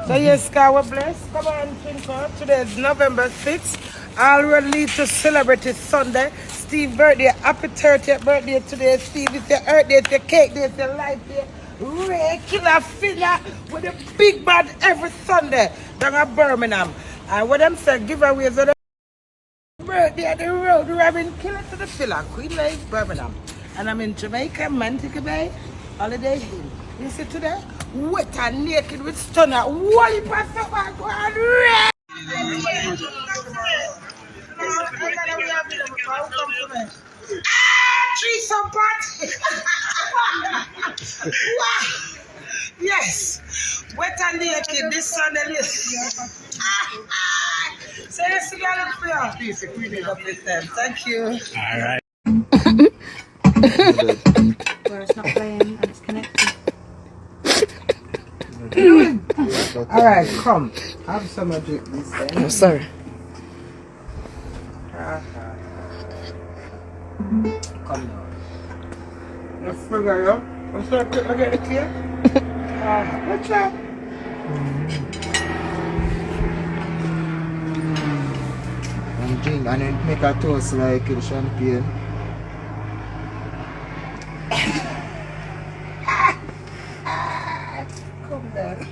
So yes, God, we're blessed. Come on, Twinkle. Today is November 6th. All will lead to celebrate it Sunday. Steve's birthday. Happy 30th birthday today. Steve, it's your earth day, it's your cake day, it's your life day. Ray Killer Filler with a big band every Sunday down at Birmingham. And what them say, giveaways of the birthday at the road. Robin Killer to the Filler. Queen Life, Birmingham. And I'm in Jamaica, Montego Bay, Holiday Inn. You see today? Wet and naked with stunner. Wally Pastor back one red. Tree some party. Wow. Yes. Wet and naked this Sunday. So let's see how for you. Please, Queenie, up this time. Thank you. All right. Where it's not playing and it's connected. All right, come. Have some of it this time. I'm sorry. Come now. Let's figure it out. Let's start to get the clear. What's up? And drink and then make a toast like the champagne. Come there.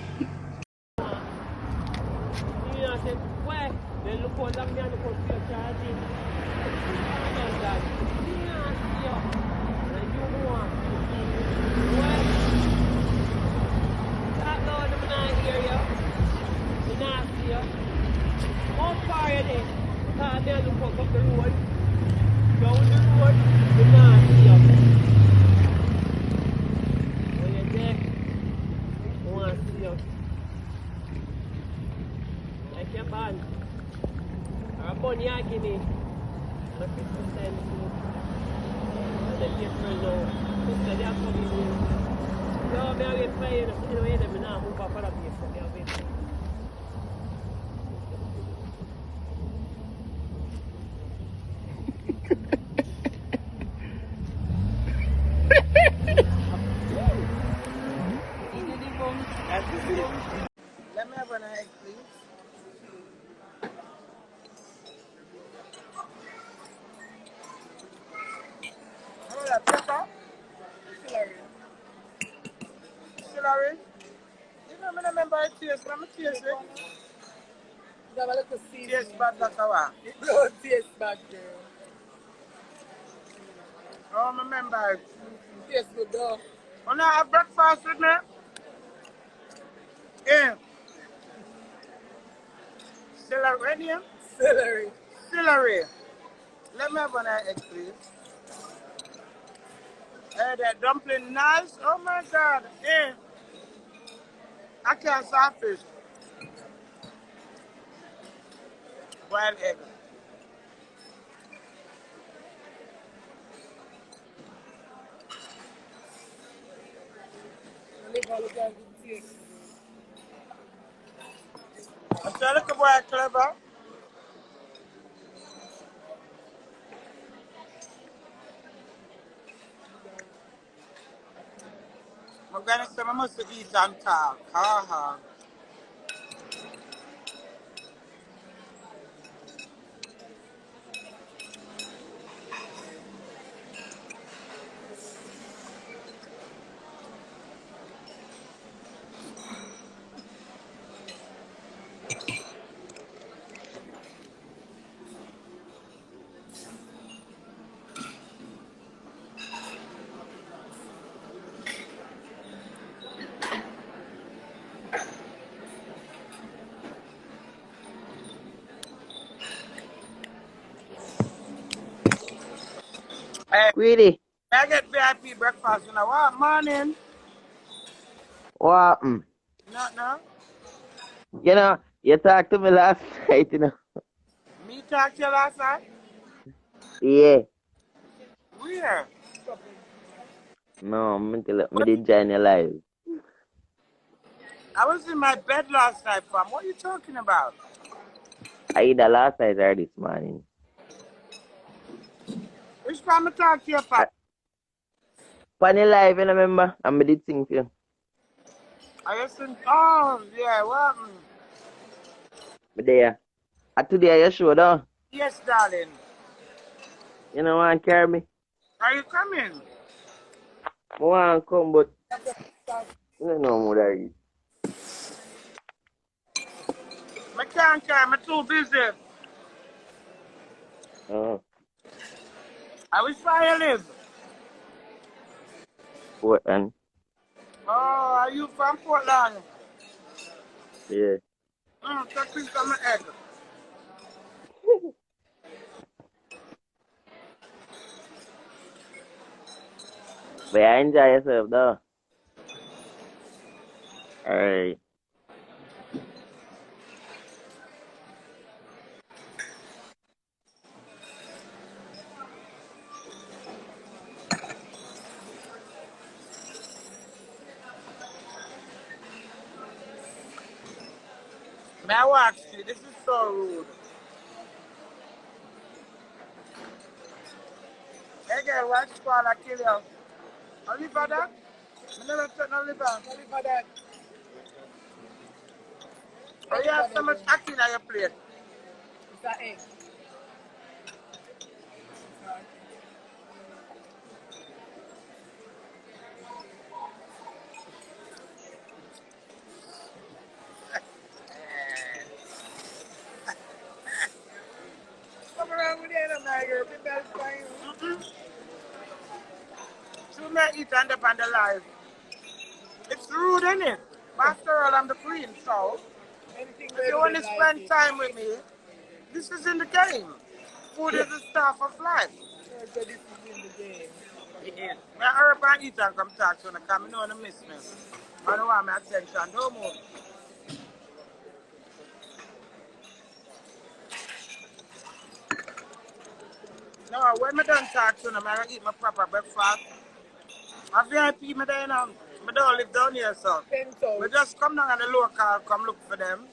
Let me have an egg, please. How about that pepper? Celery. You know, I remember it taste, but I'm taste it. Have a little seasoning. Taste bad like a what? Don't taste bad, girl. Oh, I remember it. Taste good, though. When I have breakfast with me, yeah. Celery, right here? Celery. Celery. Let me have one egg, please. Hey, that dumpling nice. Oh my God. Yeah. I can't fish. Wild egg. I live all the time with taste. I tell you, boy, clever. I'm gonna say I must eat and talk. Ha ha. Hey, Queenie, I get VIP breakfast, you know what? Morning. what happened? No. You talked to me last night. Me talk to you last night? Yeah. Where? No, me did join your live. I was in my bed last night, fam. What are you talking about? I either last night or this morning. Which time I talk to you, fam? Funny live, you remember? And me did sing for you. I just think, oh, yeah, what? But there. Today you show though. Yes, darling. You know want to carry me? Are you coming? I want to come, but you don't know what I eat. I can't come. I'm too busy. Oh, I wish where you live. what and Oh, are you from Portland? yeah. Take me some egg. But I enjoy yourself though. Alright. May I watch you? This is so rude. Hey girl, watch squad, I kill you. Only for that? I never took no liver. Only for that. Oh, you have so much acting on your plate. It's an egg. Come around with the other girl. Be best fine. Should not eat and up on the life. It's rude, isn't it? But after all, I'm the queen, so Anything if you want to spend time with me, this is in the game. Food is the stuff of life. So this is in the game. Yeah. I heard and eat and come talk to you because I know you miss me. I don't want my attention, no more. No, when I done talk to you, I eat my proper breakfast. I VIP me there now. I don't live down here, so. Penthouse. We just come down on the local, come look for them.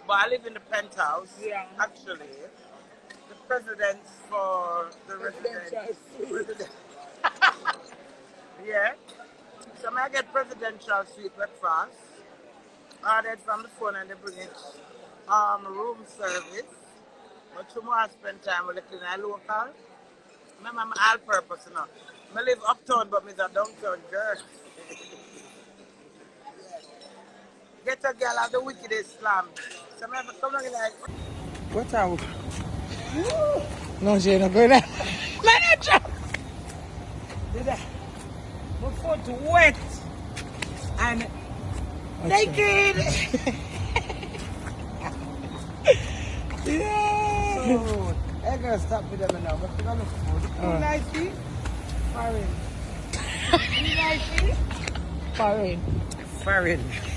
But I live in the penthouse, Yeah. actually. The presidents for the Presidential residents. suite. Yeah. So I get presidential suite breakfast. Ordered from the phone and they bring it room service. But tomorrow I spend time with the local. Remember, I'm all purpose, you know. I live uptown, but I'm a downtown girl. Get a girl of the wickedest slam. So I have to come along like, what are we? No, she ain't going there. Manager! Did I? My foot wet and naked. Yeah. So, I gotta stop with them now. But we're gonna food. You nice, see? Foreign. You nice, see? Foreign. Foreign.